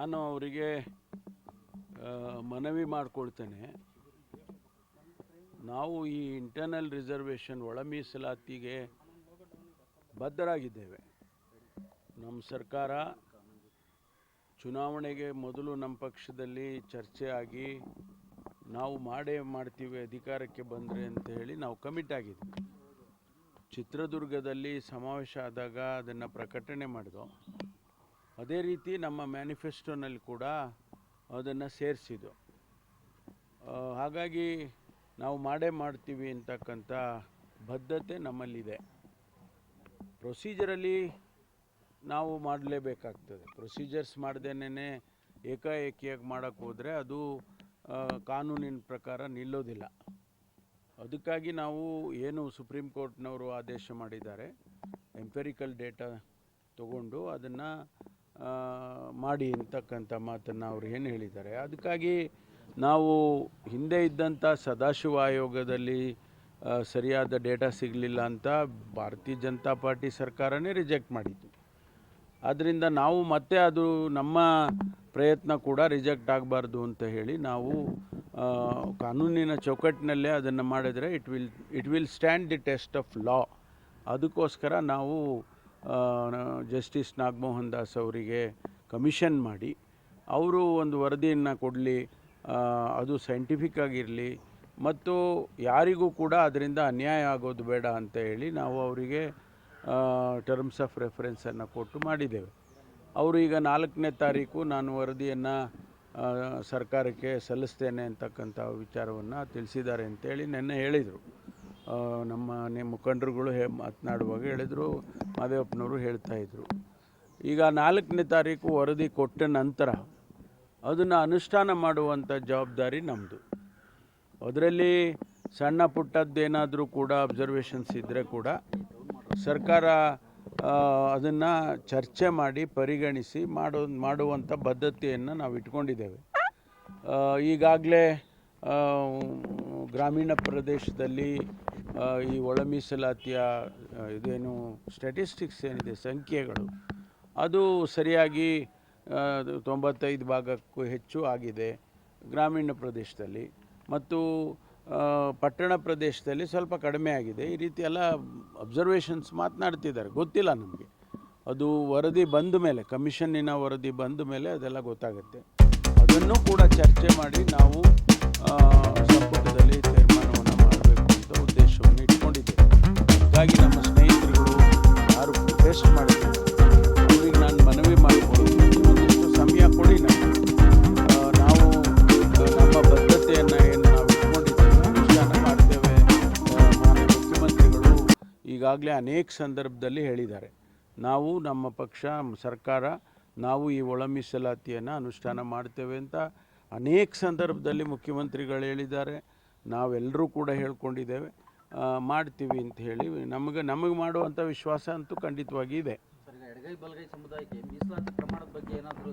ನಾನು ಅವರಿಗೆ ಮನವಿ ಮಾಡಿಕೊಳ್ತೇನೆ. ನಾವು ಈ ಇಂಟರ್ನಲ್ ರಿಸರ್ವೇಷನ್ ಒಳ ಮೀಸಲಾತಿಗೆ ಬದ್ಧರಾಗಿದ್ದೇವೆ. ನಮ್ಮ ಸರ್ಕಾರ ಚುನಾವಣೆಗೆ ಮೊದಲು ನಮ್ಮ ಪಕ್ಷದಲ್ಲಿ ಚರ್ಚೆ ಆಗಿ ನಾವು ಮಾಡ್ತೀವಿ ಅಧಿಕಾರಕ್ಕೆ ಬಂದರೆ ಅಂತ ಹೇಳಿ ನಾವು ಕಮಿಟ್ ಆಗಿದ್ವಿ. ಚಿತ್ರದುರ್ಗದಲ್ಲಿ ಸಮಾವೇಶ ಆದಾಗ ಅದನ್ನು ಪ್ರಕಟಣೆ ಮಾಡಿದೋ. ಅದೇ ರೀತಿ ನಮ್ಮ ಮ್ಯಾನಿಫೆಸ್ಟೋನಲ್ಲಿ ಕೂಡ ಅದನ್ನು ಸೇರಿಸಿದ್ದು. ಹಾಗಾಗಿ ನಾವು ಮಾಡ್ತೀವಿ ಅಂತಕ್ಕಂಥ ಬದ್ಧತೆ ನಮ್ಮಲ್ಲಿದೆ. ಪ್ರೊಸೀಜರಲ್ಲಿ ನಾವು ಮಾಡಲೇಬೇಕಾಗ್ತದೆ. ಪ್ರೊಸೀಜರ್ಸ್ ಮಾಡ್ದೇನೆ ಏಕಾಏಕಿಯಾಗಿ ಮಾಡೋಕ್ಕೆ ಹೋದರೆ ಅದು ಕಾನೂನಿನ ಪ್ರಕಾರ ನಿಲ್ಲೋದಿಲ್ಲ. ಅದಕ್ಕಾಗಿ ನಾವು ಏನು ಸುಪ್ರೀಂ ಕೋರ್ಟ್ನವರು ಆದೇಶ ಮಾಡಿದ್ದಾರೆ, ಎಂಪೆರಿಕಲ್ ಡೇಟಾ ತಗೊಂಡು ಅದನ್ನು ಮಾಡಿ ಅಂತಕ್ಕಂಥ ಮಾತನ್ನು ಅವರು ಏನು ಹೇಳಿದ್ದಾರೆ. ಅದಕ್ಕಾಗಿ ನಾವು ಹಿಂದೆ ಇದ್ದಂಥ ಸದಾಶಿವ ಆಯೋಗದಲ್ಲಿ ಸರಿಯಾದ ಡೇಟಾ ಸಿಗಲಿಲ್ಲ ಅಂತ ಭಾರತೀಯ ಜನತಾ ಪಾರ್ಟಿ ಸರ್ಕಾರನೇ ರಿಜೆಕ್ಟ್ ಮಾಡಿತ್ತು. ಆದ್ದರಿಂದ ನಾವು ಮತ್ತೆ ಅದು ನಮ್ಮ ಪ್ರಯತ್ನ ಕೂಡ ರಿಜೆಕ್ಟ್ ಆಗಬಾರ್ದು ಅಂತ ಹೇಳಿ ನಾವು ಕಾನೂನಿನ ಚೌಕಟ್ಟಿನಲ್ಲೇ ಅದನ್ನು ಮಾಡಿದರೆ it will stand the test of law. ಅದಕ್ಕೋಸ್ಕರ ನಾವು ಜಸ್ಟಿಸ್ ನಾಗಮೋಹನ್ ದಾಸ್ ಅವರಿಗೆ ಕಮಿಷನ್ ಮಾಡಿ ಅವರು ಒಂದು ವರದಿಯನ್ನು ಕೊಡಲಿ, ಅದು ಸೈಂಟಿಫಿಕ್ ಆಗಿರಲಿ ಮತ್ತು ಯಾರಿಗೂ ಕೂಡ ಅದರಿಂದ ಅನ್ಯಾಯ ಆಗೋದು ಬೇಡ ಅಂತ ಹೇಳಿ ನಾವು ಅವರಿಗೆ ಟರ್ಮ್ಸ್ ಆಫ್ ರೆಫರೆನ್ಸನ್ನು ಕೊಟ್ಟು ಮಾಡಿದ್ದೇವೆ. ಅವರು ಈಗ 4ನೇ ತಾರೀಕು ನಾನು ವರದಿಯನ್ನು ಸರ್ಕಾರಕ್ಕೆ ಸಲ್ಲಿಸ್ತೇನೆ ಅಂತಕ್ಕಂಥ ವಿಚಾರವನ್ನು ತಿಳಿಸಿದ್ದಾರೆ ಅಂತೇಳಿ ನೆನ್ನೆ ಹೇಳಿದರು. ನಮ್ಮ ಮುಖಂಡರುಗಳು ಮಾತನಾಡುವಾಗ ಹೇಳಿದರು, ಮಾದೇವಪ್ಪನವರು ಹೇಳ್ತಾಯಿದ್ರು. ಈಗ 4ನೇ ತಾರೀಕು ವರದಿ ಕೊಟ್ಟ ನಂತರ ಅದನ್ನು ಅನುಷ್ಠಾನ ಮಾಡುವಂಥ ಜವಾಬ್ದಾರಿ ನಮ್ಮದು. ಅದರಲ್ಲಿ ಸಣ್ಣ ಪುಟ್ಟದ್ದೇನಾದರೂ ಕೂಡ ಅಬ್ಸರ್ವೇಷನ್ಸ್ ಇದ್ದರೆ ಕೂಡ ಸರ್ಕಾರ ಅದನ್ನು ಚರ್ಚೆ ಮಾಡಿ ಪರಿಗಣಿಸಿ ಮಾಡುವಂಥ ಬದ್ಧತೆಯನ್ನು ನಾವು ಇಟ್ಕೊಂಡಿದ್ದೇವೆ. ಈಗಾಗಲೇ ಗ್ರಾಮೀಣ ಪ್ರದೇಶದಲ್ಲಿ ಈ ಒಳ ಮೀಸಲಾತಿಯ ಇದೇನು ಸ್ಟ್ಯಾಟಿಸ್ಟಿಕ್ಸ್ ಏನಿದೆ, ಸಂಖ್ಯೆಗಳು, ಅದು ಸರಿಯಾಗಿ 95% ಹೆಚ್ಚು ಆಗಿದೆ ಗ್ರಾಮೀಣ ಪ್ರದೇಶದಲ್ಲಿ, ಮತ್ತು ಪಟ್ಟಣ ಪ್ರದೇಶದಲ್ಲಿ ಸ್ವಲ್ಪ ಕಡಿಮೆ ಆಗಿದೆ. ಈ ರೀತಿ ಎಲ್ಲ ಅಬ್ಸರ್ವೇಷನ್ಸ್ ಮಾತನಾಡ್ತಿದ್ದಾರೆ. ಗೊತ್ತಿಲ್ಲ ನಮಗೆ, ಅದು ವರದಿ ಬಂದ ಮೇಲೆ, ಕಮಿಷನ್ನಿನ ವರದಿ ಬಂದ ಮೇಲೆ ಅದೆಲ್ಲ ಗೊತ್ತಾಗುತ್ತೆ. ಅದನ್ನು ಕೂಡ ಚರ್ಚೆ ಮಾಡಿ ನಾವು ಸಂಪುಟದಲ್ಲಿ ತೀರ್ಮಾನವನ್ನು ಮಾಡಬೇಕು ಅಂತ ಉದ್ದೇಶವನ್ನು ಇಟ್ಕೊಂಡಿದ್ದೇವೆ. ಹೀಗಾಗಿ ನಮ್ಮ ಸ್ನೇಹಿತರುಗಳು ಯಾರು ಪ್ರೊಟೆಸ್ಟ್ ಮಾಡಿದ್ರು ಅವರಿಗೆ ನಾನು ಮನವಿ ಮಾಡಿಕೊಂಡು ಒಂದಿಷ್ಟು ಸಮಯ ಕೊಡಿ. ನಾವು ನಮ್ಮ ಬದ್ಧತೆಯನ್ನು ಏನು ನಾವು ಇಟ್ಕೊಂಡಿದ್ದೇವೆ ಅನುಷ್ಠಾನ ಮಾಡ್ತೇವೆ. ಮುಖ್ಯಮಂತ್ರಿಗಳು ಈಗಾಗಲೇ ಅನೇಕ ಸಂದರ್ಭದಲ್ಲಿ ಹೇಳಿದ್ದಾರೆ, ನಾವು ನಮ್ಮ ಪಕ್ಷ ಸರ್ಕಾರ ನಾವು ಈ ಒಳ ಮೀಸಲಾತಿಯನ್ನು ಅನುಷ್ಠಾನ ಮಾಡ್ತೇವೆ ಅಂತ ಅನೇಕ ಸಂದರ್ಭದಲ್ಲಿ ಮುಖ್ಯಮಂತ್ರಿಗಳು ಹೇಳಿದ್ದಾರೆ. ನಾವೆಲ್ಲರೂ ಕೂಡ ಹೇಳ್ಕೊಂಡಿದ್ದೇವೆ, ಮಾಡ್ತೀವಿ ಅಂತ ಹೇಳಿ ನಮಗೆ ಮಾಡುವಂಥ ವಿಶ್ವಾಸ ಅಂತೂ ಖಂಡಿತವಾಗಿ ಇದೆ. ಎಡಗೈ ಬಲಗೈ ಸಮುದಾಯಕ್ಕೆ ಮೀಸಲಾತಿ ಪ್ರಮಾಣದ ಬಗ್ಗೆ ಏನಾದರೂ